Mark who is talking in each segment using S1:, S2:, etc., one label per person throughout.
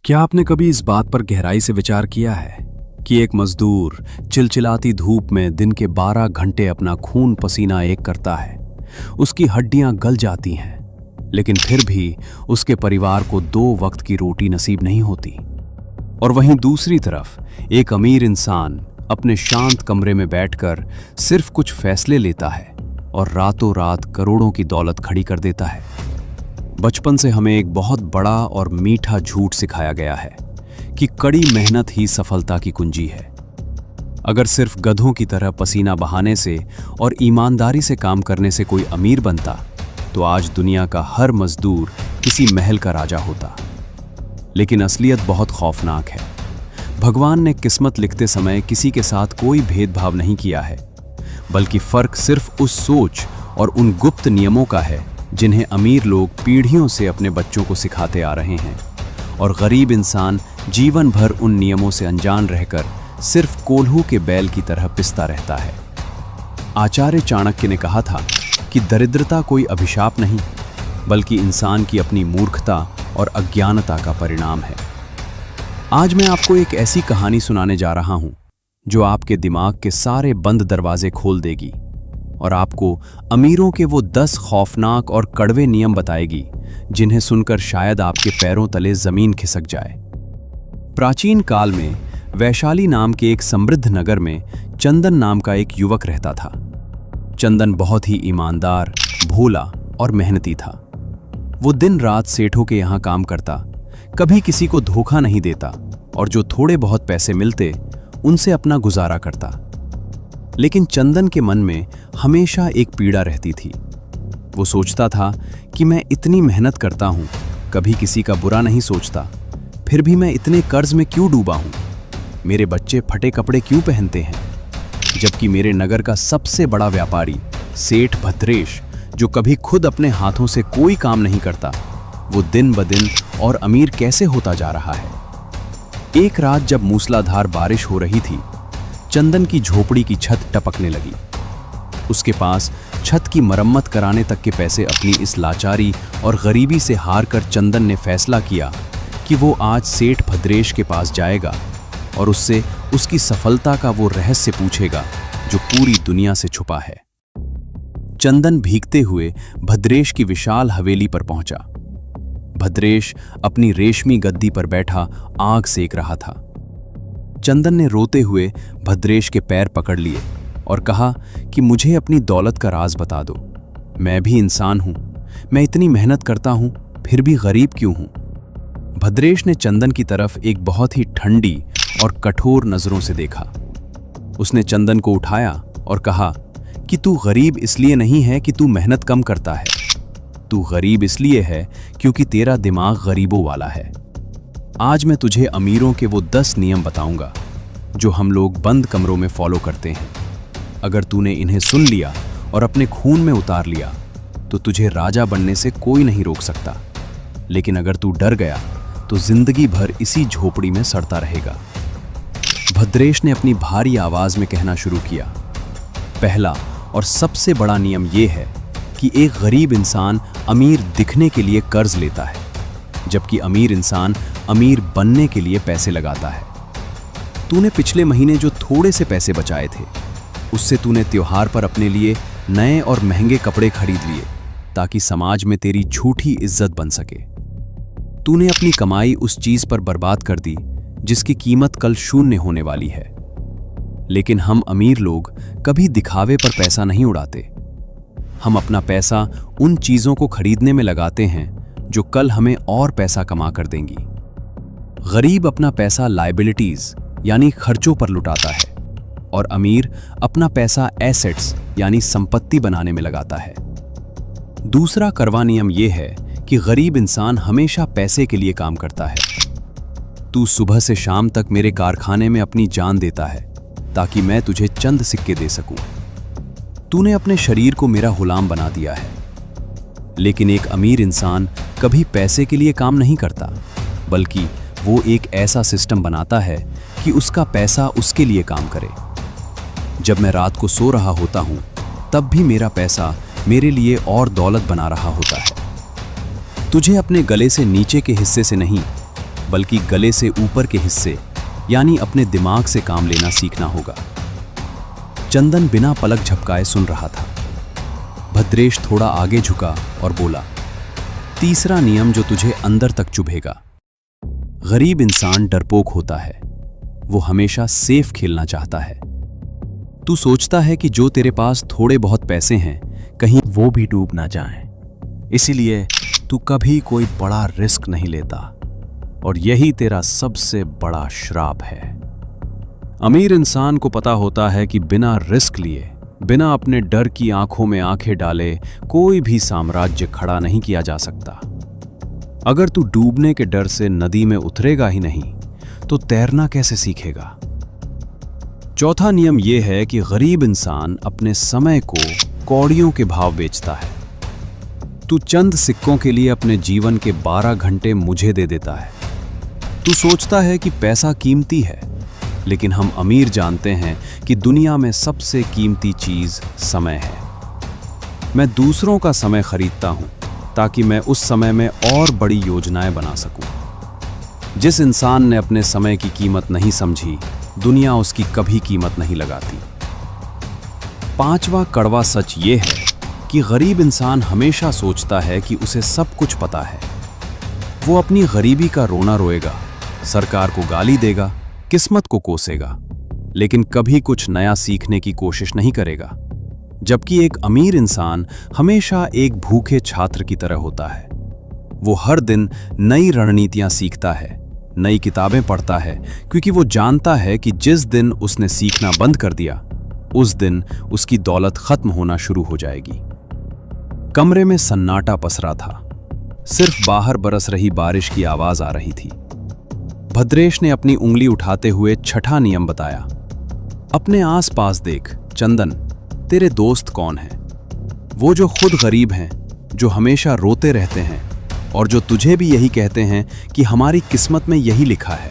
S1: क्या आपने कभी इस बात पर गहराई से विचार किया है कि एक मजदूर चिलचिलाती धूप में दिन के 12 घंटे अपना खून पसीना एक करता है, उसकी हड्डियां गल जाती हैं, लेकिन फिर भी उसके परिवार को 2 वक्त की रोटी नसीब नहीं होती। और वहीं दूसरी तरफ एक अमीर इंसान अपने शांत कमरे में बैठकर सिर्फ कुछ फैसले लेता है और रातों रात करोड़ों की दौलत खड़ी कर देता है। बचपन से हमें एक बहुत बड़ा और मीठा झूठ सिखाया गया है कि कड़ी मेहनत ही सफलता की कुंजी है। अगर सिर्फ गधों की तरह पसीना बहाने से और ईमानदारी से काम करने से कोई अमीर बनता, तो आज दुनिया का हर मजदूर किसी महल का राजा होता। लेकिन असलियत बहुत खौफनाक है। भगवान ने किस्मत लिखते समय किसी के साथ कोई भेदभाव नहीं किया है, बल्कि फर्क सिर्फ उस सोच और उन गुप्त नियमों का है जिन्हें अमीर लोग पीढ़ियों से अपने बच्चों को सिखाते आ रहे हैं, और गरीब इंसान जीवन भर उन नियमों से अनजान रहकर सिर्फ कोल्हू के बैल की तरह पिसता रहता है। आचार्य चाणक्य ने कहा था कि दरिद्रता कोई अभिशाप नहीं, बल्कि इंसान की अपनी मूर्खता और अज्ञानता का परिणाम है। आज मैं आपको एक ऐसी कहानी सुनाने जा रहा हूं जो आपके दिमाग के सारे बंद दरवाजे खोल देगी और आपको अमीरों के वो 10 खौफनाक और कड़वे नियम बताएगी जिन्हें सुनकर शायद आपके पैरों तले जमीन खिसक जाए। प्राचीन काल में वैशाली नाम के एक समृद्ध नगर में चंदन नाम का एक युवक रहता था। चंदन बहुत ही ईमानदार, भोला और मेहनती था। वो दिन रात सेठों के यहाँ काम करता, कभी किसी को धोखा नहीं देता और जो थोड़े बहुत पैसे मिलते उनसे अपना गुजारा करता। लेकिन चंदन के मन में हमेशा एक पीड़ा रहती थी। वो सोचता था कि मैं इतनी मेहनत करता हूँ, कभी किसी का बुरा नहीं सोचता, फिर भी मैं इतने कर्ज में क्यों डूबा हूँ? मेरे बच्चे फटे कपड़े क्यों पहनते हैं? जबकि मेरे नगर का सबसे बड़ा व्यापारी सेठ भद्रेश, जो कभी खुद अपने हाथों से कोई काम नहीं करता, वो दिन ब दिन और अमीर कैसे होता जा रहा है? एक रात जब मूसलाधार बारिश हो रही थी, चंदन की झोपड़ी की छत टपकने लगी। उसके पास छत की मरम्मत कराने तक के पैसे अपनी इस लाचारी और गरीबी से हार कर चंदन ने फैसला किया कि वो आज सेठ भद्रेश के पास जाएगा और उससे उसकी सफलता का वो रहस्य पूछेगा जो पूरी दुनिया से छुपा है। चंदन भीगते हुए भद्रेश की विशाल हवेली पर पहुंचा। भद्रेश अपनी रेशमी गद्दी पर बैठा आग सेक रहा था। चंदन ने रोते हुए भद्रेश के पैर पकड़ लिए और कहा कि मुझे अपनी दौलत का राज बता दो। मैं भी इंसान हूं, मैं इतनी मेहनत करता हूं, फिर भी गरीब क्यों हूं? भद्रेश ने चंदन की तरफ एक बहुत ही ठंडी और कठोर नजरों से देखा। उसने चंदन को उठाया और कहा कि तू गरीब इसलिए नहीं है कि तू मेहनत कम करता है, तू गरीब इसलिए है क्योंकि तेरा दिमाग गरीबों वाला है। आज मैं तुझे अमीरों के वो 10 नियम बताऊंगा जो हम लोग बंद कमरों में फॉलो करते हैं। अगर तूने इन्हें सुन लिया और अपने खून में उतार लिया तो तुझे राजा बनने से कोई नहीं रोक सकता। लेकिन अगर तू डर गया तो जिंदगी भर इसी झोपड़ी में सड़ता रहेगा। भद्रेश ने अपनी भारी आवाज में कहना शुरू किया, पहला और सबसे बड़ा नियम यह है कि एक गरीब इंसान अमीर दिखने के लिए कर्ज लेता है, जबकि अमीर इंसान अमीर बनने के लिए पैसे लगाता है। तूने पिछले महीने जो थोड़े से पैसे बचाए थे, उससे तूने त्योहार पर अपने लिए नए और महंगे कपड़े खरीद लिए ताकि समाज में तेरी झूठी इज्जत बन सके। तूने अपनी कमाई उस चीज पर बर्बाद कर दी जिसकी कीमत कल शून्य होने वाली है। लेकिन हम अमीर लोग कभी दिखावे पर पैसा नहीं उड़ाते। हम अपना पैसा उन चीजों को खरीदने में लगाते हैं जो कल हमें और पैसा कमा कर देंगी। गरीब अपना पैसा लायबिलिटीज यानी खर्चों पर लुटाता है और अमीर अपना पैसा एसेट्स यानी संपत्ति बनाने में लगाता है। दूसरा कड़वा नियम यह है कि गरीब इंसान हमेशा पैसे के लिए काम करता है। तू सुबह से शाम तक मेरे कारखाने में अपनी जान देता है ताकि मैं तुझे चंद सिक्के दे सकूं। तूने अपने शरीर को मेरा गुलाम बना दिया है। लेकिन एक अमीर इंसान कभी पैसे के लिए काम नहीं करता, बल्कि वो एक ऐसा सिस्टम बनाता है कि उसका पैसा उसके लिए काम करे। जब मैं रात को सो रहा होता हूं, तब भी मेरा पैसा मेरे लिए और दौलत बना रहा होता है। तुझे अपने गले से नीचे के हिस्से से नहीं, बल्कि गले से ऊपर के हिस्से यानी अपने दिमाग से काम लेना सीखना होगा। चंदन बिना पलक झपकाए सुन रहा था। भद्रेश थोड़ा आगे झुका और बोला, तीसरा नियम जो तुझे अंदर तक चुभेगा। गरीब इंसान डरपोक होता है, वो हमेशा सेफ खेलना चाहता है। तू सोचता है कि जो तेरे पास थोड़े बहुत पैसे हैं कहीं वो भी डूब ना जाएं। इसीलिए तू कभी कोई बड़ा रिस्क नहीं लेता, और यही तेरा सबसे बड़ा श्राप है। अमीर इंसान को पता होता है कि बिना रिस्क लिए, बिना अपने डर की आंखों में आंखें डाले कोई भी साम्राज्य खड़ा नहीं किया जा सकता। अगर तू डूबने के डर से नदी में उतरेगा ही नहीं तो तैरना कैसे सीखेगा? चौथा नियम यह है कि गरीब इंसान अपने समय को कौड़ियों के भाव बेचता है। तू चंद सिक्कों के लिए अपने जीवन के 12 घंटे मुझे दे देता है। तू सोचता है कि पैसा कीमती है, लेकिन हम अमीर जानते हैं कि दुनिया में सबसे कीमती चीज समय है। मैं दूसरों का समय खरीदता हूं ताकि मैं उस समय में और बड़ी योजनाएं बना सकूं। जिस इंसान ने अपने समय की कीमत नहीं समझी, दुनिया उसकी कभी कीमत नहीं लगाती। पांचवा कड़वा सच ये है कि गरीब इंसान हमेशा सोचता है कि उसे सब कुछ पता है। वो अपनी गरीबी का रोना रोएगा, सरकार को गाली देगा, किस्मत को कोसेगा, लेकिन कभी कुछ नया सीखने की कोशिश नहीं करेगा। जबकि एक अमीर इंसान हमेशा एक भूखे छात्र की तरह होता है। वो हर दिन नई रणनीतियां सीखता है, नई किताबें पढ़ता है, क्योंकि वो जानता है कि जिस दिन उसने सीखना बंद कर दिया, उस दिन उसकी दौलत खत्म होना शुरू हो जाएगी। कमरे में सन्नाटा पसरा था। सिर्फ बाहर बरस रही बारिश की आवाज आ रही थी। भद्रेश ने अपनी उंगली उठाते हुए छठा नियम बताया, अपने आसपास देख चंदन, तेरे दोस्त कौन हैं? वो जो खुद गरीब हैं, जो हमेशा रोते रहते हैं और जो तुझे भी यही कहते हैं कि हमारी किस्मत में यही लिखा है।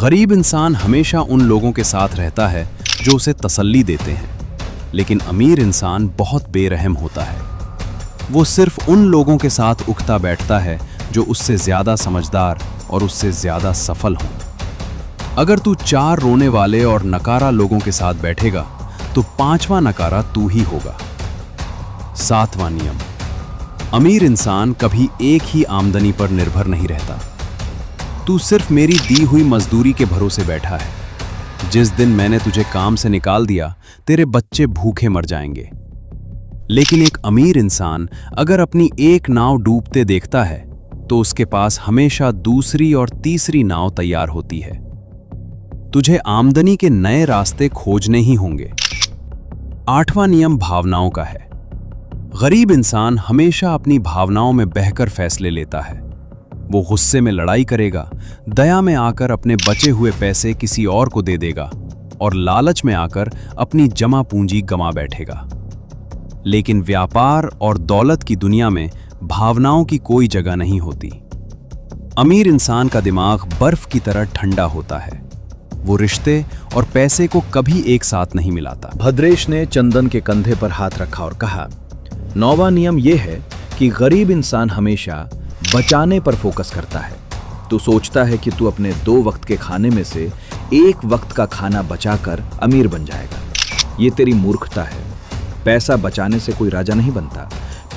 S1: गरीब इंसान हमेशा उन लोगों के साथ रहता है जो उसे तसल्ली देते हैं, लेकिन अमीर इंसान बहुत बेरहम होता है। वो सिर्फ उन लोगों के साथ उठता बैठता है जो उससे ज्यादा समझदार और उससे ज्यादा सफल हों। अगर तू 4 रोने वाले और नकारा लोगों के साथ बैठेगा तो 5वां नकारा तू ही होगा। 7वां नियम, अमीर इंसान कभी एक ही आमदनी पर निर्भर नहीं रहता। तू सिर्फ मेरी दी हुई मजदूरी के भरोसे बैठा है। जिस दिन मैंने तुझे काम से निकाल दिया, तेरे बच्चे भूखे मर जाएंगे। लेकिन एक अमीर इंसान अगर अपनी एक नाव डूबते देखता है तो उसके पास हमेशा दूसरी और तीसरी नाव तैयार होती है। तुझे आमदनी के नए रास्ते खोजने ही होंगे। 8वां नियम भावनाओं का है। गरीब इंसान हमेशा अपनी भावनाओं में बहकर फैसले लेता है। वो गुस्से में लड़ाई करेगा, दया में आकर अपने बचे हुए पैसे किसी और को दे देगा और लालच में आकर अपनी जमा पूंजी गंवा बैठेगा। लेकिन व्यापार और दौलत की दुनिया में भावनाओं की कोई जगह नहीं होती। अमीर इंसान का दिमाग बर्फ की तरह ठंडा होता है। वो रिश्ते और पैसे को कभी एक साथ नहीं मिलाता।
S2: भद्रेश ने चंदन के कंधे पर हाथ रखा और कहा, 9वां नियम यह है कि गरीब इंसान हमेशा बचाने पर फोकस करता है। तू सोचता है कि तू अपने 2 वक्त के खाने में से 1 वक्त का खाना बचाकर अमीर बन जाएगा। ये तेरी मूर्खता है। पैसा बचाने से कोई राजा नहीं बनता।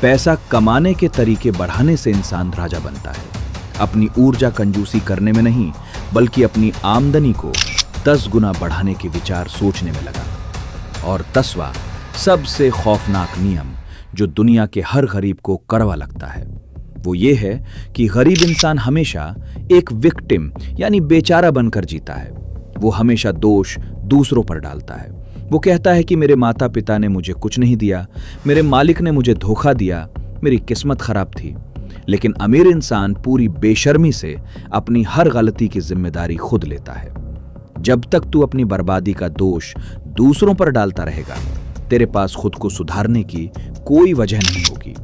S2: पैसा कमाने के तरीके बढ़ाने से इंसान राजा बनता है। अपनी ऊर्जा कंजूसी करने में नहीं, बल्कि अपनी आमदनी को 10 गुना बढ़ाने के विचार सोचने में लगा। और 10वां सबसे खौफनाक नियम जो दुनिया के हर गरीब को कड़वा लगता है, वो ये है कि गरीब इंसान हमेशा एक विक्टिम यानी बेचारा बनकर जीता है। वो हमेशा दोष दूसरों पर डालता है। वो कहता है कि मेरे माता पिता ने मुझे कुछ नहीं दिया, मेरे मालिक ने मुझे धोखा दिया, मेरी किस्मत खराब थी। लेकिन अमीर इंसान पूरी बेशर्मी से अपनी हर गलती की जिम्मेदारी खुद लेता है। जब तक तू अपनी बर्बादी का दोष दूसरों पर डालता रहेगा, तेरे पास खुद को सुधारने की कोई वजह नहीं होगी।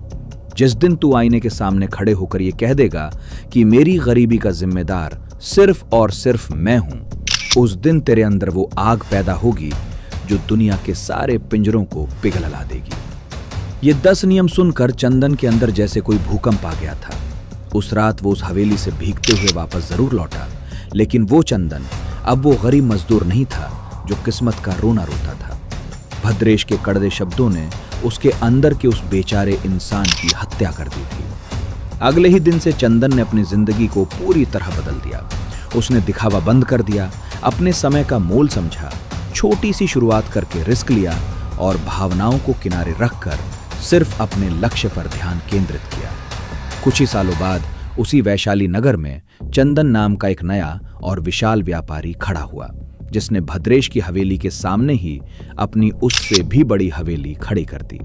S2: जिस दिन तू आईने के सामने खड़े होकर ये कह देगा कि मेरी गरीबी का जिम्मेदार सिर्फ और सिर्फ मैं हूं, उस दिन तेरे अंदर वो आग पैदा होगी जो दुनिया के सारे पिंजरों को पिघला देगी। ये 10 नियम सुनकर चंदन के अंदर जैसे कोई भूकंप आ गया था। उस रात वो उस हवेली से भीगते हुए वापस जरूर लौटा, लेकिन वो चंदन अब वो गरीब मजदूर नहीं था जो किस्मत का रोना रोता था। भद्रेश के कड़वे शब्दों ने उसके अंदर के उस बेचारे इंसान की हत्या कर दी थी। अगले ही दिन से चंदन ने अपनी जिंदगी को पूरी तरह बदल दिया। उसने दिखावा बंद कर दिया, अपने समय का मोल समझा, छोटी सी शुरुआत करके रिस्क लिया और भावनाओं को किनारे रखकर सिर्फ अपने लक्ष्य पर ध्यान केंद्रित किया। कुछ ही सालों बाद उसी वैशाली नगर में चंदन नाम का एक नया और विशाल व्यापारी खड़ा हुआ, जिसने भद्रेश की हवेली के सामने ही अपनी उससे भी बड़ी हवेली खड़ी कर दी।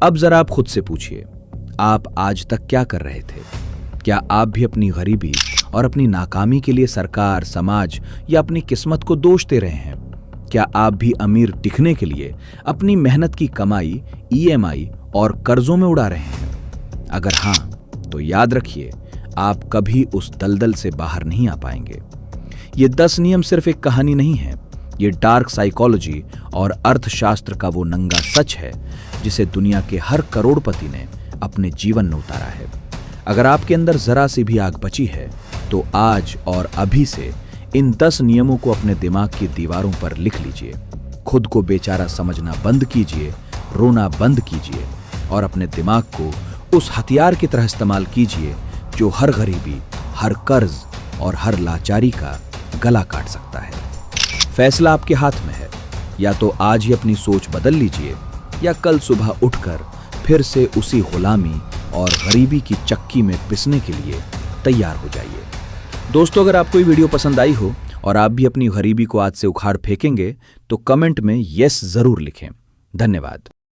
S2: अब जरा आप खुद से पूछिए, आप आज तक क्या कर रहे थे? क्या आप भी अपनी गरीबी और अपनी नाकामी के लिए सरकार, समाज या अपनी किस्मत को दोष दे रहे हैं? क्या आप भी अमीर दिखने के लिए अपनी मेहनत की कमाई EMI और कर्जों में उड़ा रहे हैं? अगर हाँ, तो याद रखिए, आप कभी उस दलदल से बाहर नहीं आ पाएंगे। ये 10 नियम सिर्फ एक कहानी नहीं है, ये डार्क साइकोलॉजी और अर्थशास्त्र का वो नंगा सच है जिसे दुनिया के हर करोड़पति ने अपने जीवन में उतारा है। अगर आपके अंदर जरा सी भी आग बची है तो आज और अभी से इन 10 नियमों को अपने दिमाग की दीवारों पर लिख लीजिए। खुद को बेचारा समझना बंद कीजिए, रोना बंद कीजिए और अपने दिमाग को उस हथियार की तरह इस्तेमाल कीजिए जो हर गरीबी, हर कर्ज और हर लाचारी का गला काट सकता है। फैसला आपके हाथ में है, या तो आज ही अपनी सोच बदल लीजिए या कल सुबह उठकर फिर से उसी गुलामी और गरीबी की चक्की में पिसने के लिए तैयार हो जाइए। दोस्तों, अगर आपको ये वीडियो पसंद आई हो और आप भी अपनी गरीबी को आज से उखाड़ फेंकेंगे तो कमेंट में यस जरूर लिखें। धन्यवाद।